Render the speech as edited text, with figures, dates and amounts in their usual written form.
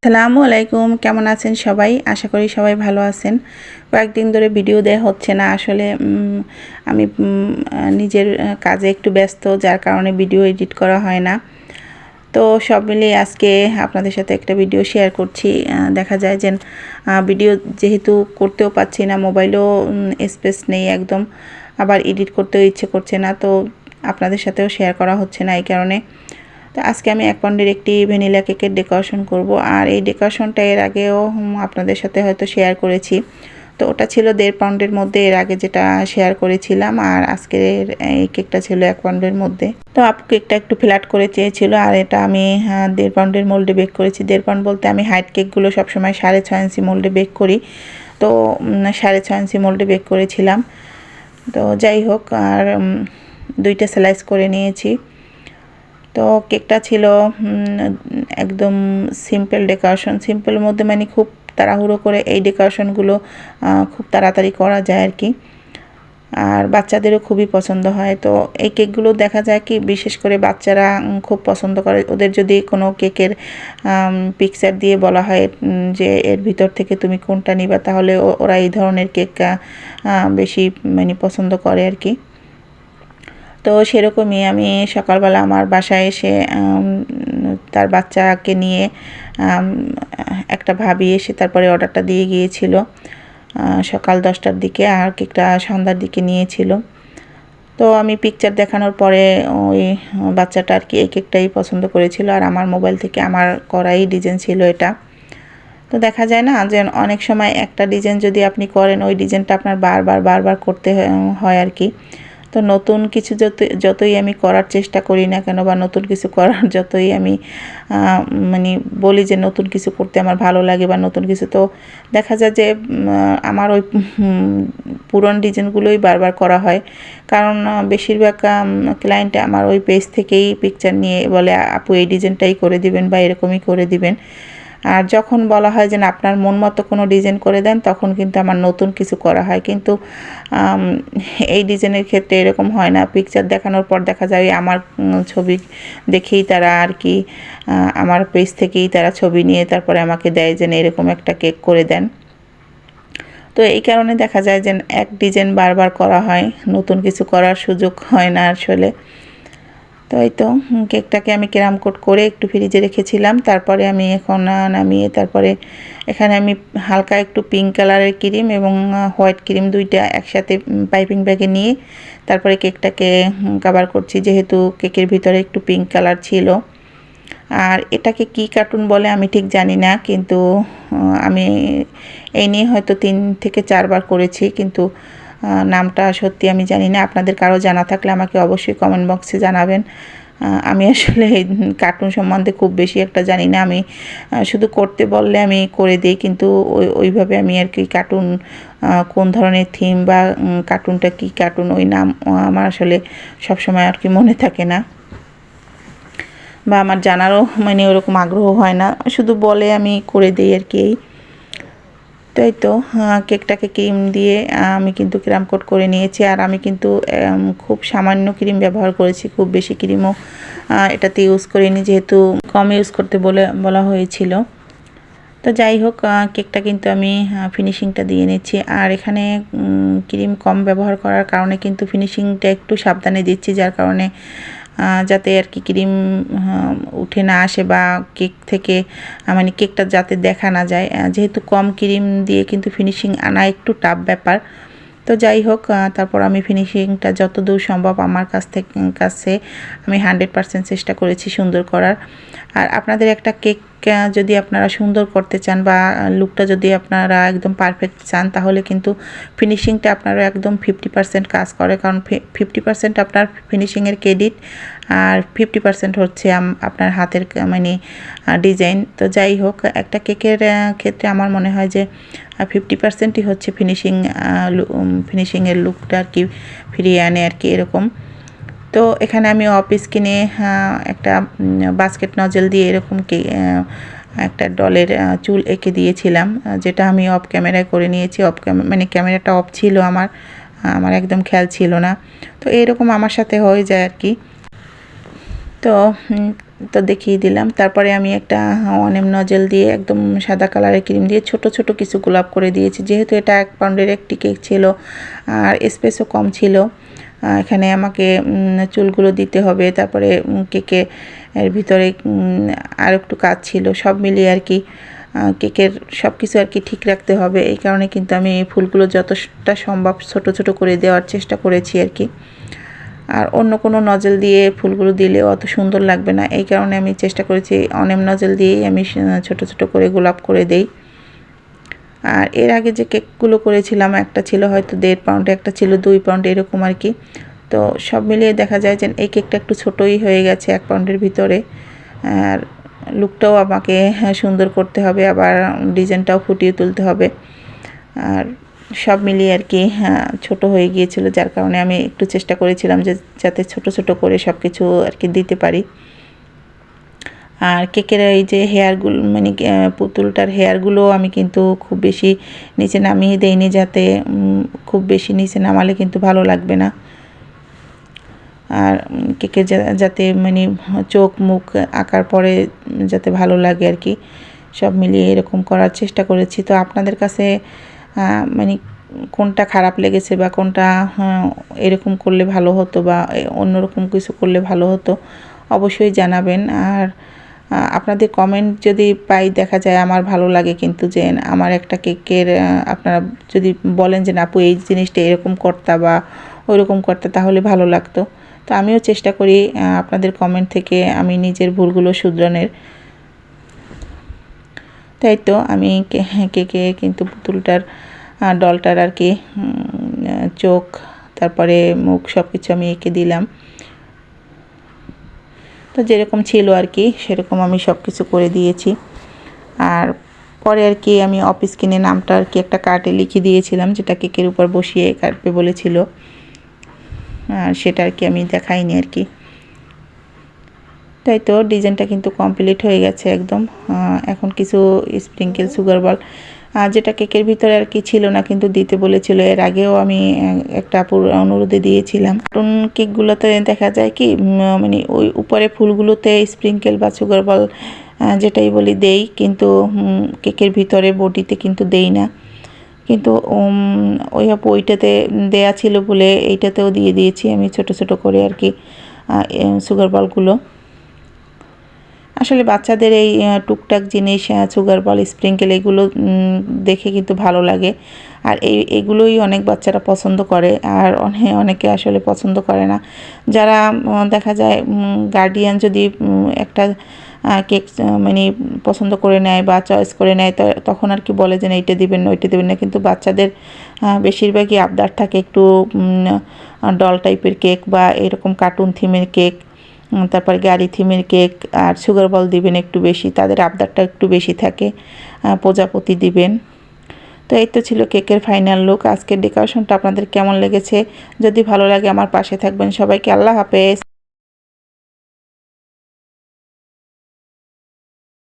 আসসালামু আলাইকুম, কেমন আছেন সবাই? আশা করি সবাই ভালো আছেন। কয়েকদিন ধরে ভিডিও দেয়া হচ্ছে না। আসলে আমি নিজের কাজে একটু ব্যস্ত, যার কারণে ভিডিও এডিট করা হয় না। তো সব মিলিয়ে আজকে আপনাদের সাথে একটা ভিডিও শেয়ার করছি। দেখা যায় যে ভিডিও যেহেতু করতেও পারছি না, মোবাইলও স্পেস নেই একদম, আবার এডিট করতেও ইচ্ছে করছে না, তো আপনাদের সাথেও শেয়ার করা হচ্ছে না এই কারণে। তো আজকে আমি 1 পাউন্ডের একটি ভ্যানিলা কেকের ডেকোরেশন করব। আর এই ডেকোরেশনটা এর আগেও আপনাদের সাথে হয়তো শেয়ার করেছি। তো ওটা ছিল 1.5 পাউন্ডের মধ্যে, এর আগে যেটা শেয়ার করেছিলাম। আর আজকের এই কেকটা ছিল 1 পাউন্ডের মধ্যে। তো আপু কেকটা একটু ফ্ল্যাট করে চেয়েছিল, আর এটা আমি 1.5 পাউন্ডের মোল্ডে বেক করেছি। 1.5 পাউন্ড বলতে আমি হাইট কেকগুলো সবসময় 6.5 ইঞ্চি মোল্ডে বেক করি। তো 6.5 ইঞ্চি মোল্ডে বেক করেছিলাম। তো যাই হোক, আর 2টা স্লাইস করে নিয়েছি। তো কেকটা ছিল একদম সিম্পল ডেকোরেশন। সিম্পলের মধ্যে মানে খুব তাড়াহুড়ো করে এই ডেকোরেশনগুলো খুব তাড়াতাড়ি করা যায় আর কি। আর বাচ্চাদেরও খুবই পছন্দ হয়। তো এই কেকগুলো দেখা যায় কি, বিশেষ করে বাচ্চারা খুব পছন্দ করে। ওদের যদি কোনো কেকের পিকচার দিয়ে বলা হয় যে এর ভিতর থেকে তুমি কোনটা নিবা, তাহলে ওরা এই ধরনের কেক বেশি মানে পছন্দ করে আর কি। তো সেরকমই আমি সকালবেলা আমার বাসায় এসে তার বাচ্চাকে নিয়ে একটা ভাবি এসে তারপরে অর্ডারটা দিয়ে গিয়েছিল সকাল 10টার দিকে, আর কেকটা সন্ধ্যার দিকে নিয়েছিল। তো আমি পিকচার দেখানোর পরে ওই বাচ্চাটা আর কি এই কেকটাই পছন্দ করেছিল, আর আমার মোবাইল থেকে আমার করাই ডিজাইন ছিল এটা। তো দেখা যায় না যে অনেক সময় একটা ডিজাইন যদি আপনি করেন, ওই ডিজাইনটা আপনার বারবার করতে হয় আর কি। তো নতুন কিছু যতই আমি করার চেষ্টা করি না কেন, বা নতুন কিছু করার যতই আমি মানে বলি যে নতুন কিছু করতে আমার ভালো লাগে বা নতুন কিছু, তো দেখা যায় যে আমার ওই পুরনো ডিজাইনগুলোই বারবার করা হয়। কারণ বেশিরভাগ ক্লায়েন্ট আমার ওই পেজ থেকেই পিকচার নিয়ে বলে আপু এই ডিজাইনটাই করে দিবেন বা এরকমই করে দিবেন। আর যখন বলা হয় যে না আপনার মন মতো কোনো ডিজাইন করে দেন, তখন কিন্তু আমার নতুন কিছু করা হয়। কিন্তু এই ডিজাইনের ক্ষেত্রে এরকম হয় না। পিকচার দেখানোর পর দেখা যায় আমার ছবি দেখেই তারা আর কি আমার পেজ থেকেই তারা ছবি নিয়ে তারপরে আমাকে দেয় যে এরকম একটা কেক করে দেন। তো এই কারণে দেখা যায় যে এক ডিজাইন বারবার করা হয়, নতুন কিছু করার সুযোগ হয় না আসলে। তো এই তো কেকটাকে আমি ক্যারাম কোট করে একটু ফ্রিজে রেখেছিলাম। তারপরে আমি এখন নামিয়ে তারপরে এখানে আমি হালকা একটু পিঙ্ক কালারের ক্রিম এবং হোয়াইট ক্রিম দুইটা একসাথে পাইপিং ব্যাগে নিয়ে তারপরে কেকটাকে কভার করছি, যেহেতু কেকের ভিতরে একটু পিঙ্ক কালার ছিল। আর এটাকে কি কার্টুন বলে আমি ঠিক জানি না, কিন্তু আমি এই নিয়ে হয়তো 3 থেকে 4 বার করেছি, কিন্তু নামটা সত্যি আমি জানি না। আপনাদের কারো জানা থাকলে আমাকে অবশ্যই কমেন্ট বক্সে জানাবেন। আমি আসলে এই কার্টুন সম্বন্ধে খুব বেশি একটা জানি না। আমি শুধু করতে বললে আমি করে দিই, কিন্তু ওইভাবে আমি আর কি কার্টুন কোন ধরনের থিম বা কার্টুনটা কী কার্টুন ওই নাম আমার আসলে সবসময় আর কি মনে থাকে না, বা আমার জানারও মানে ওরকম আগ্রহ হয় না, শুধু বলে আমি করে দিই আর কি। তো এই তো কেকটাকে ক্রিম দিয়ে আমি কিন্তু ক্রাম কোট করে নিয়েছি। আর আমি কিন্তু খুব সামান্য ক্রিম ব্যবহার করেছি, খুব বেশি ক্রিমও এটাতে ইউজ করিনি, যেহেতু কম ইউজ করতে বলা হয়েছিল। তো যাই হোক, কেকটা কিন্তু আমি ফিনিশিংটা দিয়ে নিচ্ছি। আর এখানে ক্রিম কম ব্যবহার করার কারণে কিন্তু ফিনিশিংটা একটু সাবধানে দিচ্ছি, যার কারণে যাতে আর কি ক্রিম উঠে না আসে বা কেক থেকে মানে কেকটা যাতে দেখা না যায়। যেহেতু কম ক্রিম দিয়ে কিন্তু ফিনিশিং আনা একটু টাফ ব্যাপার। তো যাই হোক, তারপর আমি ফিনিশিংটা যতদূর সম্ভব আমার কাছে আমি 100% চেষ্টা করেছি সুন্দর করার। আর আপনাদের একটা কেক যদি আপনারা সুন্দর করতে চান বা লুকটা যদি আপনারা একদম পারফেক্ট চান, তাহলে কিন্তু ফিনিশিংটা আপনারা একদম 50% কাজ করে। কারণ 50% আপনার ফিনিশিংয়ের ক্রেডিট, আর 50% হচ্ছে আপনার হাতের মানে ডিজাইন। তো যাই হোক, একটা কেকের ক্ষেত্রে আমার মনে হয় যে 50%ই হচ্ছে ফিনিশিংয়ের লুকটা আর কি ফিরিয়ে আনে আর কি, এরকম। তো এখানে আমি অফিস কিনে একটা বাস্কেট নজেল দিয়ে এরকম একটা ডলের চুল এঁকে দিয়েছিলাম, যেটা আমি অফ ক্যামেরায় করে নিয়েছি। মানে ক্যামেরাটা অফ ছিল আমার একদম খেয়াল ছিল না। তো এরকম আমার সাথে হয়ে যায় আর কি। তো তো দেখিয়ে দিলাম। তারপরে আমি একটা অনেম নজেল দিয়ে একদম সাদা কালারের ক্রিম দিয়ে ছোট ছোট কিছু গোলাপ করে দিয়েছি, যেহেতু এটা 1 পাউন্ডের একটি কেক ছিল আর স্পেসও কম ছিল। এখানে আমাকে চুলগুলো দিতে হবে, তারপরে কেকে এর ভিতরে আর একটু কাজ ছিল, সব মিলিয়ে আর কি কেকের সব কিছু আর কি ঠিক রাখতে হবে। এই কারণে কিন্তু আমি ফুলগুলো যতটা সম্ভব ছোট ছোট করে দেওয়ার চেষ্টা করেছি আর কি। আর অন্য কোনো নজেল দিয়ে ফুলগুলো দিলেও অত সুন্দর লাগবে না, এই কারণে আমি চেষ্টা করেছি অনেম নজেল দিয়েই আমি ছোট ছোট করে গোলাপ করে দেই। আর এর আগে যে কেকগুলো করেছিলাম, একটা ছিল হয়তো 1.5 পাউন্ড, একটা ছিল 2 পাউন্ড, এরকম আর কি। তো সব মিলিয়ে দেখা যায় যে এই কেকটা একটু ছোটোই হয়ে গেছে 1 পাউন্ডের ভিতরে। আর লুকটাও আমাকে সুন্দর করতে হবে, আবার ডিজাইনটাও ফুটিয়ে তুলতে হবে। আর সব মিলিয়ে আর কি ছোটো হয়ে গিয়েছিল, যার কারণে আমি একটু চেষ্টা করেছিলাম যে যাতে ছোট ছোট করে সব কিছু আর কি দিতে পারি। আর কেকের এই যে হেয়ারগুলো মানে পুতুলটার হেয়ারগুলো আমি কিন্তু খুব বেশি নিচে নামিয়ে দেইনি, যাতে খুব বেশি নিচে নামালে কিন্তু ভালো লাগবে না। আর কেকের যাতে মানে চোখ মুখ আঁকার পরে যাতে ভালো লাগে আর কি, সব মিলিয়ে এরকম করার চেষ্টা করেছি। তো আপনাদের কাছে মানে কোনটা খারাপ লেগেছে বা কোনটা এরকম করলে ভালো হতো বা অন্যরকম কিছু করলে ভালো হতো অবশ্যই জানাবেন। আর আপনাদের কমেন্ট যদি পাই, দেখা যায় আমার ভালো লাগে কিন্তু যে আমার একটা কেকের আপনারা যদি বলেন যে আপু এই জিনিসটা এরকম করতা বা ওইরকম করতা, তাহলে ভালো লাগতো। তো আমিও চেষ্টা করি আপনাদের কমেন্ট থেকে আমি নিজের ভুলগুলো শুধরানোর। তাই তো আমি কেকে কিন্তু পুতুলটার ডলটার আর কি চোখ, তারপরে মুখ সব কিছু আমি এঁকে দিলাম। তো যেরকম ছিল আর কি সেরকম আমি সব কিছু করে দিয়েছি। আর পরে আর কি আমি অফিস কিনে নামটা আর কি একটা কার্ডে লিখে দিয়েছিলাম, যেটা কেকের উপর বসিয়ে কাটবে বলেছিল। আর সেটা আর কি আমি দেখাইনি আর কি। তাই তো ডিজাইনটা কিন্তু কমপ্লিট হয়ে গেছে একদম। এখন কিছু স্প্রিঙ্কেল সুগার বল, যেটা কেকের ভিতরে আর কি ছিল না, কিন্তু দিতে বলেছিল। এর আগেও আমি একটা অনুরোধে দিয়েছিলাম। কার্টুন কেকগুলোতে দেখা যায় কি মানে ওই উপরে ফুলগুলোতে স্প্রিঙ্কেল বা সুগার বল যেটাই বলি দেই, কিন্তু কেকের ভিতরে বডিতে কিন্তু দেই না। কিন্তু ওই ওইটাতে দেয়া ছিল বলে এইটাতেও দিয়ে দিয়েছি আমি ছোট ছোট করে আর কি সুগার বলগুলো। আসলে বাচ্চাদের এই টুকটাক জিনিস সুগার বল স্প্রিঙ্কেল এগুলো দেখে কিন্তু ভালো লাগে। আর এগুলোই অনেক বাচ্চারা পছন্দ করে, আর অনেকে আসলে পছন্দ করে না। যারা দেখা যায় গার্ডিয়ান যদি একটা কেক মানে পছন্দ করে নেয় বা চয়েস করে নেয়, তখন আর কি বলে যে না এইটা দিবেন না ওইটা দিবেন না, কিন্তু বাচ্চাদের বেশিরভাগই আবদার থাকে একটু ডল টাইপের কেক বা এরকম কার্টুন থিমের কেক, তারপর গাড়ি থিমের কেক, আর সুগার বল দিবেন একটু বেশি, তাদের আবদারটা একটু বেশি থাকে, প্রজাপতি দিবেন। তো এই তো ছিল কেকের ফাইনাল লুক। আজকের ডেকোরেশনটা আপনাদের কেমন লেগেছে? যদি ভালো লাগে আমার পাশে থাকবেন। সবাইকে আল্লাহ হাফেজ।